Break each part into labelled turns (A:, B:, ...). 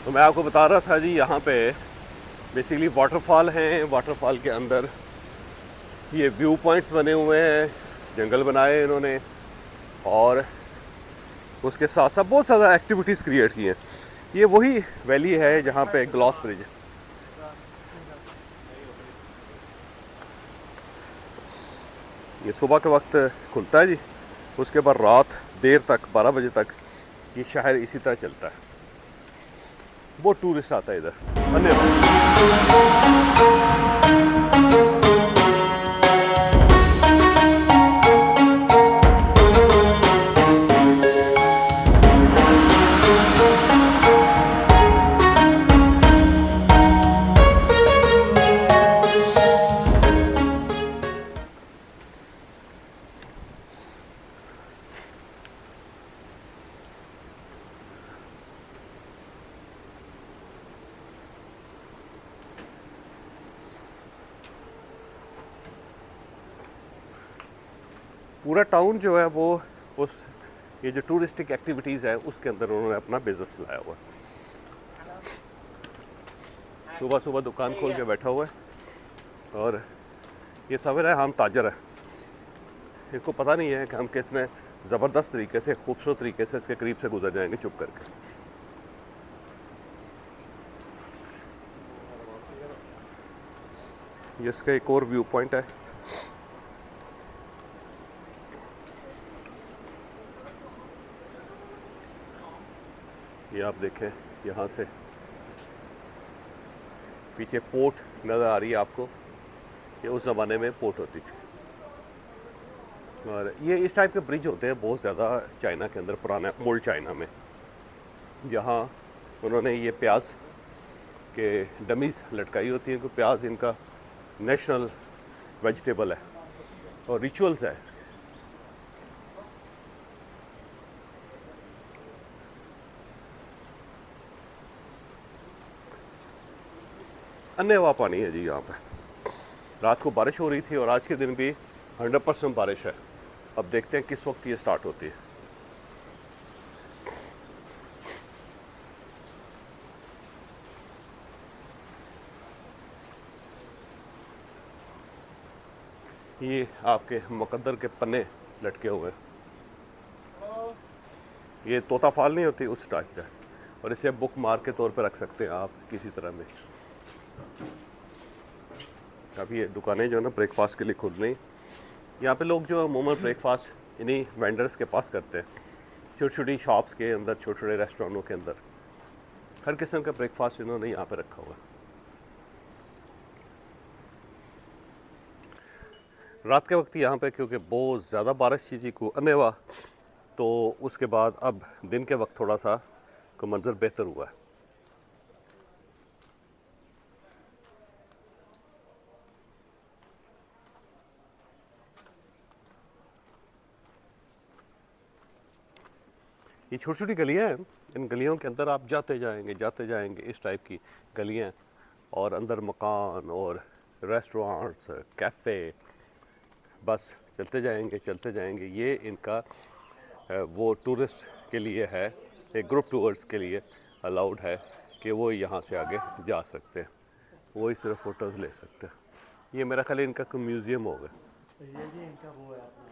A: तो मैं आपको बता रहा था जी, यहाँ पे बेसिकली वाटरफॉल हैं। वाटरफॉल के अंदर ये व्यू पॉइंट्स बने हुए हैं, जंगल बनाए हैं इन्होंने, और उसके साथ साथ बहुत ज़्यादा एक्टिविटीज़ क्रिएट की हैं। ये वही वैली है जहाँ पे ग्लॉस ब्रिज है। ये सुबह के वक्त खुलता है जी, उसके बाद रात देर तक 12 बजे तक ये शहर इसी तरह चलता है। बहुत टूरिस्ट आता है इधर। धन्यवाद। पूरा टाउन जो है वो उस ये जो टूरिस्टिक एक्टिविटीज़ है उसके अंदर उन्होंने अपना बिजनेस लाया हुआ है। सुबह सुबह दुकान खोल के बैठा हुआ है और ये सवेर है, हम ताजर है। इनको पता नहीं है कि हम कितने ज़बरदस्त तरीके से, खूबसूरत तरीके से इसके करीब से गुजर जाएंगे चुप करके। ये इसका एक और व्यू पॉइंट है। ये आप देखें, यहाँ से पीछे पोर्ट नज़र आ रही है आपको। ये उस ज़माने में पोर्ट होती थी। और ये इस टाइप के ब्रिज होते हैं बहुत ज़्यादा चाइना के अंदर, पुराना ओल्ड चाइना में, जहाँ उन्होंने ये प्याज के डमीज़ लटकाई होती हैं। क्योंकि प्याज इनका नेशनल वेजिटेबल है और रिचुअल्स है। अन्य पानी है जी यहाँ पे। रात को बारिश हो रही थी और आज के दिन भी 100% बारिश है। अब देखते हैं किस वक्त ये स्टार्ट होती है। ये आपके मुकद्दर के पन्ने लटके हुए हैं। ये तोता फाल नहीं होती, उस टाइप का, और इसे बुक मार के तौर पे रख सकते हैं आप किसी तरह में। अभी ये दुकानें जो है ना ब्रेकफास्ट के लिए खुल रही। यहाँ पे लोग जो अमूमन ब्रेकफास्ट इन्हीं वेंडर्स के पास करते हैं। छोटी छोटी शॉप्स के अंदर, छोटे छोटे रेस्टोरेंटों के अंदर हर किस्म का ब्रेकफास्ट इन्होंने यहाँ पे रखा हुआ है। रात के वक्त यहाँ पे क्योंकि बहुत ज़्यादा बारिश चीज़ी को अनेवा, तो उसके बाद अब दिन के वक्त थोड़ा सा को मंजर बेहतर हुआ है। ये छोटी छोटी गलियाँ हैं, इन गलियों के अंदर आप जाते जाएंगे इस टाइप की गलियाँ, और अंदर मकान और रेस्टोरेंट्स, कैफ़े, बस चलते जाएंगे। ये इनका वो टूरिस्ट के लिए है, एक ग्रुप टूर्स के लिए अलाउड है कि वो यहाँ से आगे जा सकते हैं, वही सिर्फ फ़ोटोज़ ले सकते हैं। ये मेरा ख्याल इनका कोई म्यूज़ियम होगा।
B: तो ये जी इनका वो है अपना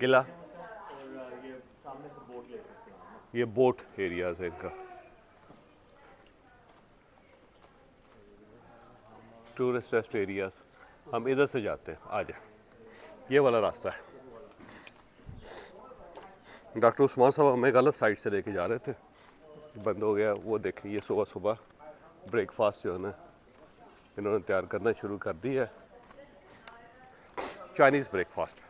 A: किला,
B: और ये सामने से बोट ले सकते हैं हम।
A: ये बोट एरियाज़ है इनका, टूरिस्ट रेस्ट एरियाज़। हम इधर से जाते हैं, आ जाए, ये वाला रास्ता है। डॉक्टर उस्मान साहब हमें गलत साइड से लेके जा रहे थे, बंद हो गया। वो देखें, ये सुबह सुबह ब्रेकफास्ट जो है ना इन्होंने तैयार करना शुरू कर दिया है, चाइनीज़ ब्रेकफास्ट।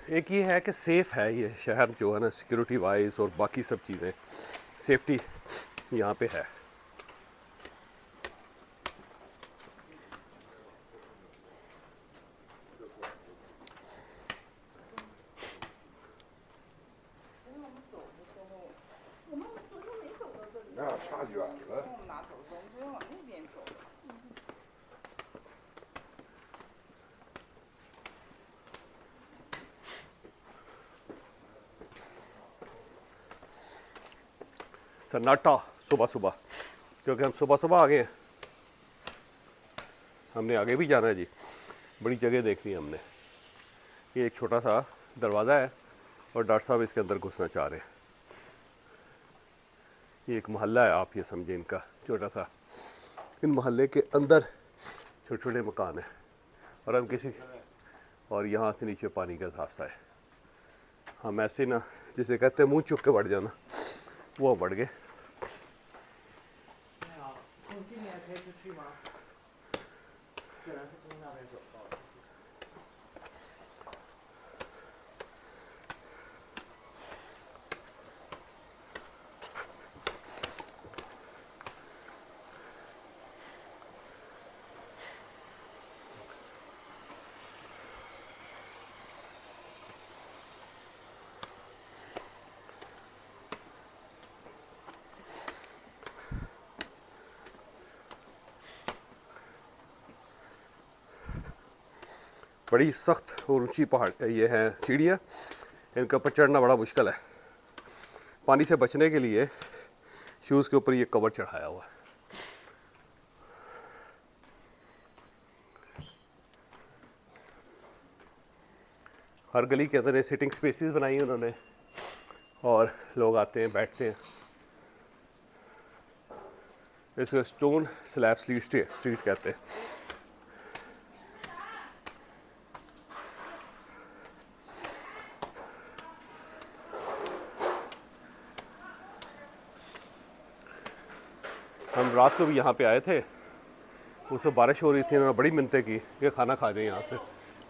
A: एक ये है कि सेफ़ है ये शहर जो है ना, सिक्योरिटी वाइज और बाकी सब चीज़ें, सेफ्टी यहाँ पे है।
C: 差远了。
D: 我们拿走中，不用往那边走了。
A: सन्नाटा सुबह सुबह, क्योंकि हम सुबह सुबह आ गए हैं। हमने आगे भी जाना है जी, बड़ी जगह देखनी है हमने। ये एक छोटा सा दरवाज़ा है और डॉक्टर साहब इसके अंदर घुसना चाह रहे हैं। ये एक मोहल्ला है, आप ये समझें, इनका छोटा सा। इन मोहल्ले के अंदर छोटे छोटे मकान हैं और हम किसी, और यहाँ से नीचे पानी का रास्ता है। हम ऐसे ना, जिसे कहते हैं मुँह चुक के बढ़ जाना, वो बढ़ गए।
B: 你好，从今年可以出去吗？可能是从那边走到的。
A: बड़ी सख्त और ऊंची पहाड़ ये हैं सीढ़ियाँ, इनके ऊपर चढ़ना बड़ा मुश्किल है। पानी से बचने के लिए शूज़ के ऊपर ये कवर चढ़ाया हुआ है। हर गली के अंदर ये सिटिंग स्पेसेस बनाई हैं उन्होंने, और लोग आते हैं, बैठते हैं। इसको स्टोन स्लैब स्ट्रीट कहते हैं। हम रात को भी यहाँ पे आए थे, उससे बारिश हो रही थी, उन्होंने बड़ी मिन्नतें की कि खाना खा जाए यहाँ से।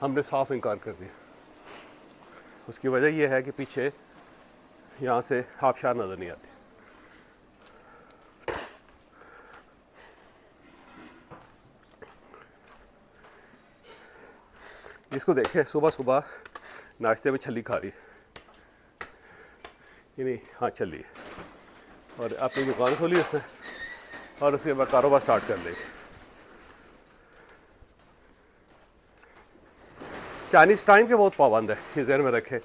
A: हमने साफ इनकार कर दिया। उसकी वजह यह है कि पीछे यहाँ से आबशार नज़र नहीं आती। इसको देखे सुबह सुबह नाश्ते में छली खा रही, ये नहीं, हाँ चली, और अपनी दुकान खोली उसने, और उसके बाद कारोबार स्टार्ट कर ले। चाइनीज़ टाइम के बहुत पाबंद है, ये ज़हन में रखें।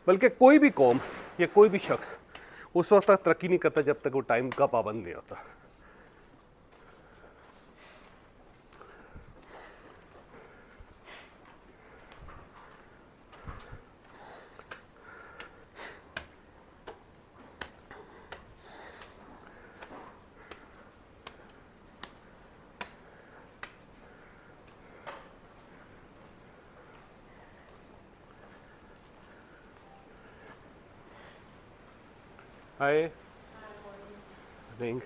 A: बल्कि कोई भी कौम या कोई भी शख्स उस वक्त तक तरक्की नहीं करता जब तक वो टाइम का पाबंद नहीं होता। Hi. Morning.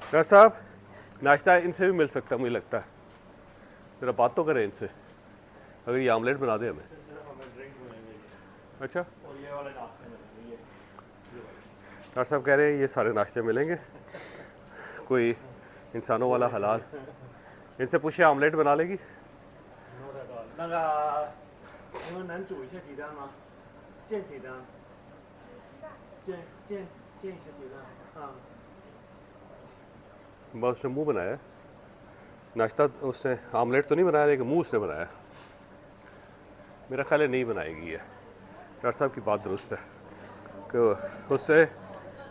A: डॉक्टर साहब, नाश्ता इनसे भी मिल सकता है मुझे लगता है। ज़रा बात तो करें इनसे, अगर ये आमलेट बना दे हमें।
B: सिर्फ हमें ड्रिंक मिलेंगे
A: अच्छा,
B: और ये वाले नाश्ते मिलेंगे ये।
A: डॉक्टर साहब कह रहे हैं ये सारे नाश्ते मिलेंगे, कोई इंसानों वाला हलाल। इनसे पूछे आमलेट बना लेगी।
B: 那个，你们能煮一下鸡蛋吗？煎鸡蛋。煎一下鸡蛋。हाँ।
A: बस उसने मुँह बनाया, नाश्ता उसने आमलेट तो नहीं बनाया, लेकिन मुँह उसने बनाया। मेरा ख्याल है नहीं बनाएगी ये। डॉक्टर साहब की बात दुरुस्त है कि उससे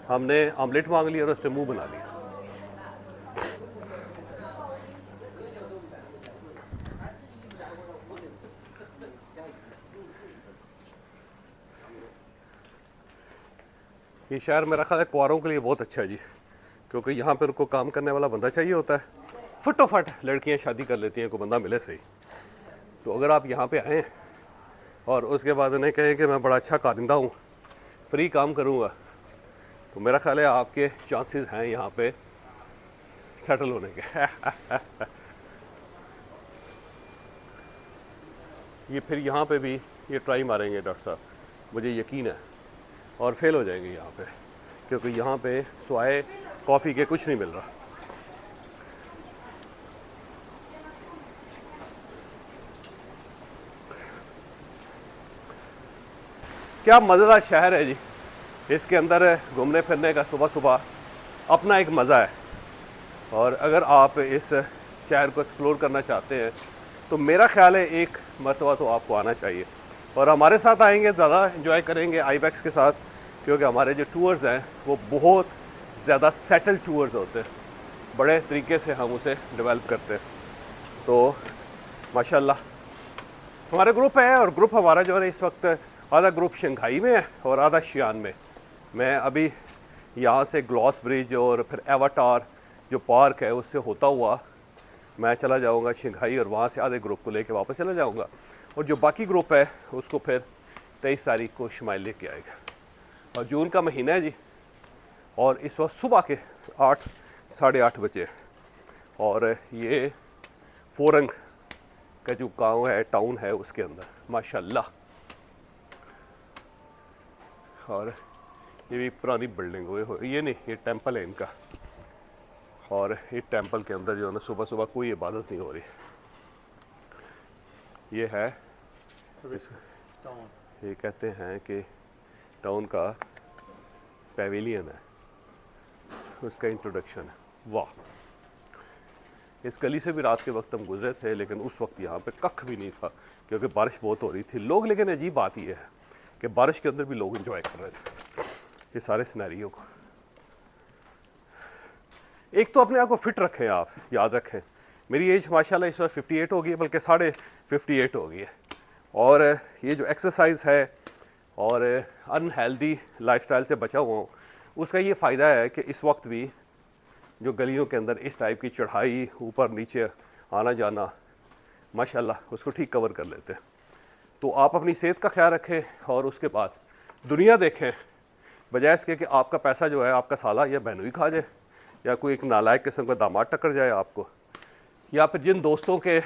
A: हमने आमलेट मांग लिया और उसने मुँह बना लिया। ये शहर मेरा ख्याल है कुंवारों के लिए बहुत अच्छा है जी, क्योंकि यहाँ पर उनको काम करने वाला बंदा चाहिए होता है। फटोफट लड़कियाँ शादी कर लेती हैं, कोई बंदा मिले सही। तो अगर आप यहाँ पे आएँ और उसके बाद उन्हें कहें कि मैं बड़ा अच्छा कारिंदा हूँ, फ्री काम करूँगा, तो मेरा ख्याल है आपके चांसेस हैं यहाँ पे सेटल होने के। ये फिर यहाँ पे भी ये ट्राई मारेंगे डॉक्टर साहब, मुझे यकीन है, और फेल हो जाएंगे यहाँ पे, क्योंकि यहाँ पे स्वाए कॉफ़ी के कुछ नहीं मिल रहा। क्या मज़ेदार शहर है जी, इसके अंदर घूमने फिरने का सुबह सुबह अपना एक मज़ा है। और अगर आप इस शहर को एक्सप्लोर करना चाहते हैं तो मेरा ख्याल है एक मरतबा तो आपको आना चाहिए, और हमारे साथ आएंगे ज़्यादा इन्जॉय करेंगे आईबैक्स के साथ, क्योंकि हमारे जो टूर्स हैं वो बहुत ज़्यादा सेटल टूर्स होते हैं, बड़े तरीके से हम उसे डेवलप करते हैं। तो माशाल्लाह हमारा ग्रुप है, और ग्रुप हमारा जो है इस वक्त आधा ग्रुप शंघाई में है और आधा शियान में। मैं अभी यहाँ से ग्लॉस ब्रिज और फिर एवाटार जो पार्क है उससे होता हुआ मैं चला जाऊँगा शंघाई, और वहाँ से आधे ग्रुप को लेके वापस चला जाऊँगा, और जो बाकी ग्रुप है उसको फिर 23 तारीख को शुमाइल लेके आएगा। और जून का महीना है जी, और इस वक्त सुबह के 8 साढ़े 8 बजे, और ये फोरंग का जो गांव है, टाउन है, उसके अंदर माशाल्लाह। और ये भी पुरानी बिल्डिंग हुई, ये नहीं, ये टेंपल है इनका, और ये टेंपल के अंदर जो है ना सुबह सुबह कोई इबादत नहीं हो रही। ये है, ये कहते हैं कि टाउन का पेविलियन है, उसका इंट्रोडक्शन है। वाह, इस गली से भी रात के वक्त हम गुजरे थे, लेकिन उस वक्त यहाँ पे कख भी नहीं था क्योंकि बारिश बहुत हो रही थी। लोग, लेकिन अजीब बात यह है कि बारिश के अंदर भी लोग एंजॉय कर रहे थे ये सारे सिनेरियो को। एक तो अपने आप को फिट रखें, आप याद रखें, मेरी एज माशाल्लाह इस वक्त 58 हो गई है, बल्कि 58.5 हो गई है, और ये जो एक्सरसाइज है और अनहेल्दी लाइफस्टाइल से बचा हुआ हूँ, उसका ये फ़ायदा है कि इस वक्त भी जो गलियों के अंदर इस टाइप की चढ़ाई, ऊपर नीचे आना जाना, माशाल्लाह उसको ठीक कवर कर लेते हैं। तो आप अपनी सेहत का ख्याल रखें, और उसके बाद दुनिया देखें, बजाय इसके कि आपका पैसा जो है आपका साला या बहनोई खा जाए, या कोई एक नालायक किस्म का दामाद टक्कर जाए आपको, या फिर जिन दोस्तों के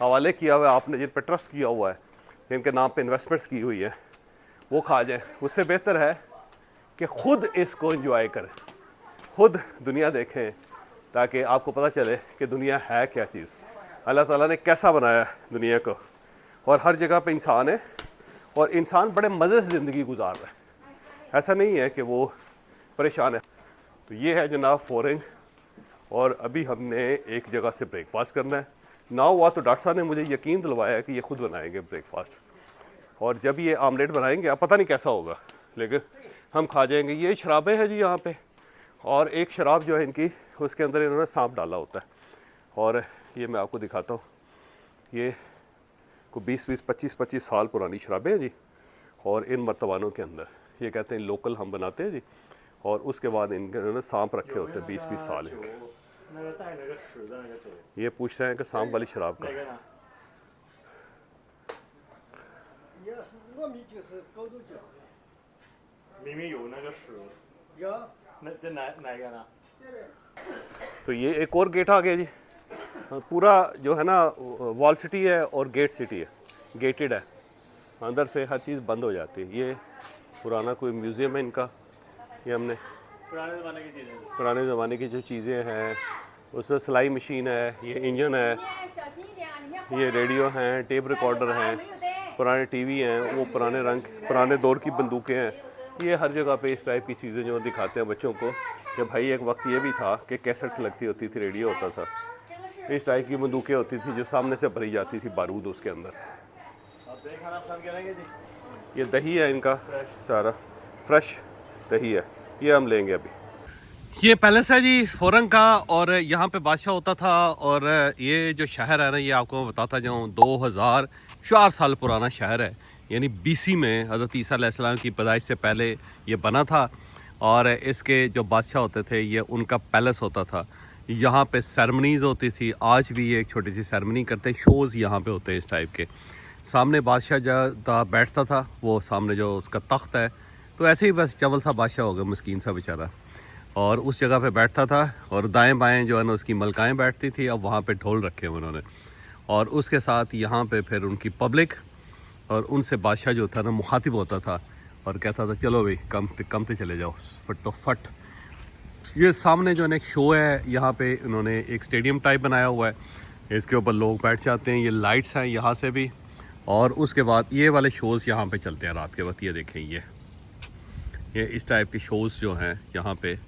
A: हवाले किया हुआ है आपने, जिन पर ट्रस्ट किया हुआ है, जिनके नाम पे इन्वेस्टमेंट्स की हुई है, वो खा जाए। उससे बेहतर है कि ख़ुद इसको एंजॉय करें, खुद दुनिया देखें, ताकि आपको पता चले कि दुनिया है क्या चीज़, अल्लाह ताला ने कैसा बनाया है दुनिया को, और हर जगह पे इंसान है, और इंसान बड़े मज़े से ज़िंदगी गुजार रहा है, ऐसा नहीं है कि वो परेशान है। तो ये है जनाब फोरंग, और अभी हमने एक जगह से ब्रेकफास्ट करना है। ना हुआ तो डॉक्टर साहब ने मुझे यकीन दिलवाया कि ये खुद बनाएंगे ब्रेकफास्ट, और जब ये आमलेट बनाएंगे, अब पता नहीं कैसा होगा, लेकिन हम खा जाएंगे। ये शराबें हैं जी यहाँ पे, और एक शराब जो है इनकी, उसके अंदर इन्होंने सांप डाला होता है, और ये मैं आपको दिखाता हूँ। ये को 20-20, 25-25 साल पुरानी शराबें हैं जी, और इन मर्तबानों के अंदर ये कहते हैं लोकल हम बनाते हैं जी, और उसके बाद इन्होंने सांप रखे होते हैं 20-20 साल इनके। ये पूछ रहे हैं कि सांप वाली शराब का
C: 也是糯米就是高度酒，
B: 里面有那个屎，
C: 有
B: 这哪个呢？
A: तो ये एक और गेट आ गया जी। पूरा जो है ना वॉल सिटी है और गेट सिटी है, गेटेड है, अंदर से हर चीज़ बंद हो जाती है। ये पुराना कोई म्यूज़ियम है इनका, ये हमने
B: पुराने ज़माने की चीज़ें।
A: पुराने ज़माने की जो चीज़ें हैं, उसमें सिलाई मशीन है, ये इंजन है, ये रेडियो हैं, टेप रिकॉर्डर हैं, पुराने टीवी हैं, वो पुराने रंग पुराने दौर की बंदूकें हैं। ये हर जगह पे इस टाइप की चीज़ें जो दिखाते हैं बच्चों को कि भाई एक वक्त ये भी था कि कैसेट्स लगती होती थी, रेडियो होता था, इस टाइप की बंदूकें होती थी जो सामने से भरी जाती थी बारूद उसके अंदर।
B: आप दही खाना पसंद करेंगे जी?
A: ये दही है इनका, सारा फ्रेश दही है, ये हम लेंगे अभी। ये पैलेस है जी फोरंग का, और यहाँ पे बादशाह होता था, और ये जो शहर है ना, ये आपको मैं बताता जाऊँ 2004 साल पुराना शहर है, यानी BC में हज़रत ईसा अलैहिस्सलाम की पैदाइश से पहले ये बना था, और इसके जो बादशाह होते थे ये उनका पैलेस होता था। यहाँ पे सेरेमनीज़ होती थी, आज भी ये एक छोटी सी सेरेमनी करते हैं, शोज़ यहाँ पे होते हैं इस टाइप के। सामने बादशाह जहाँ बैठता था, वो सामने जो उसका तख्त है, तो ऐसे ही बस चवल सा बादशाह होगा, मस्कीन सा बेचारा, और उस जगह पे बैठता था, और दाएं बाएं जो है ना उसकी मलकाएँ बैठती थी। अब वहाँ पे ढोल रखे हैं उन्होंने, और उसके साथ यहाँ पे फिर उनकी पब्लिक, और उनसे बादशाह जो था ना मुखातिब होता था और कहता था चलो भाई कमते चले जाओ फट। ये सामने जो है एक शो है, यहाँ पे इन्होंने एक स्टेडियम टाइप बनाया हुआ है, इसके ऊपर लोग बैठ जाते हैं। ये लाइट्स हैं यहाँ से भी, और उसके बाद ये वाले शोज़ यहाँ पे चलते हैं रात के वक्त। ये देखें, ये इस टाइप के शोज़ जो हैं यहाँ पे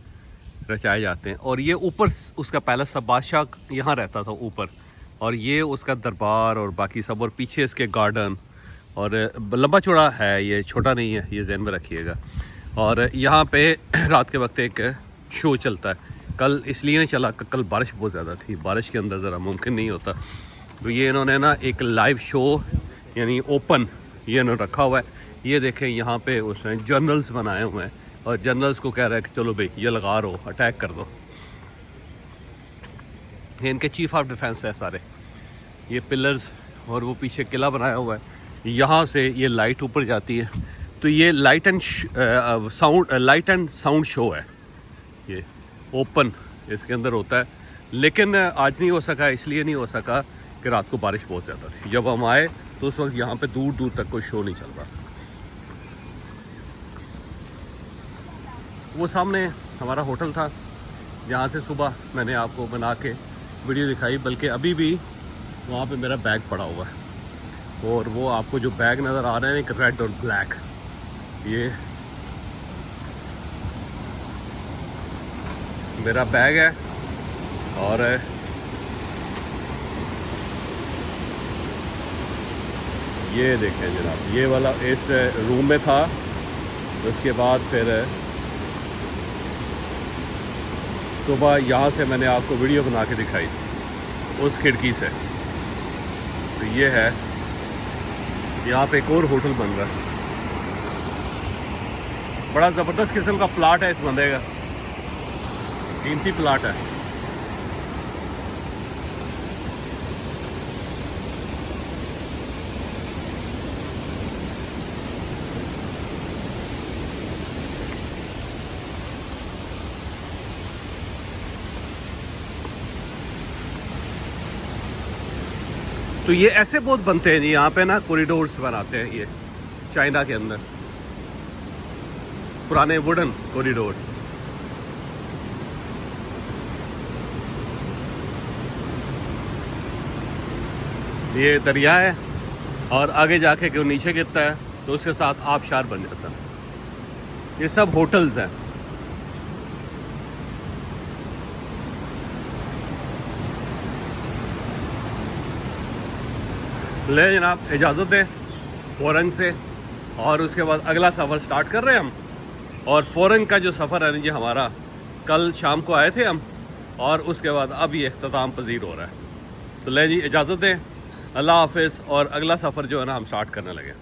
A: रचाए जाते हैं। और ये ऊपर उसका पैलेस था, बादशाह यहाँ रहता था ऊपर, और ये उसका दरबार और बाकी सब, और पीछे इसके गार्डन, और लंबा चौड़ा है, ये छोटा नहीं है, ये ज़हन में रखिएगा। और यहाँ पे रात के वक्त एक शो चलता है। कल इसलिए नहीं चला कि कल बारिश बहुत ज़्यादा थी, बारिश के अंदर ज़रा मुमकिन नहीं होता, तो ये इन्होंने ना एक लाइव शो यानी ओपन ये इन्होंने रखा हुआ है। ये देखें यहाँ पे उसने जनरल्स बनाए हुए हैं, और जनरल्स को कह रहा है कि चलो भाई ये लगा रहो, अटैक कर दो। ये इनके चीफ ऑफ डिफेंस है सारे, ये पिलर्स, और वो पीछे किला बनाया हुआ है। यहाँ से ये लाइट ऊपर जाती है, तो ये लाइट एंड साउंड शो है, ये ओपन इसके अंदर होता है। लेकिन आज नहीं हो सका, इसलिए नहीं हो सका कि रात को बारिश बहुत ज़्यादा थी। जब हम आए तो उस वक्त यहाँ पे दूर दूर तक कोई शो नहीं चल रहा। वो सामने हमारा होटल था, जहाँ से सुबह मैंने आपको बना के वीडियो दिखाई, बल्कि अभी भी वहाँ पे मेरा बैग पड़ा हुआ है। और वो आपको जो बैग नज़र आ रहे हैं एक रेड और ब्लैक, ये मेरा बैग है। और ये देखें जनाब, ये वाला इस रूम में था, उसके बाद फिर सुबह यहाँ से मैंने आपको वीडियो बना के दिखाई उस खिड़की से। तो ये है, यहाँ पे एक और होटल बन रहा है, बड़ा ज़बरदस्त किस्म का प्लाट है इस बंदे का, कीमती प्लाट है। तो ये ऐसे बहुत बनते हैं जी, यहाँ पे ना कॉरिडोर्स बनाते हैं ये चाइना के अंदर, पुराने वुडन कॉरिडोर। ये दरिया है, और आगे जाके जो नीचे गिरता है तो उसके साथ आबशार बन जाता है। ये सब होटल्स हैं। ले जनाब, इजाज़त दें फ़ौरन से, और उसके बाद अगला सफ़र स्टार्ट कर रहे हैं हम। और फ़ौरन का जो सफ़र है जी हमारा, कल शाम को आए थे हम, और उसके बाद अब ये इख्तिताम पजीर हो रहा है। तो ले जी, इजाज़त दें, अल्लाह हाफ़िज़, और अगला सफ़र जो है ना हम स्टार्ट करने लगे।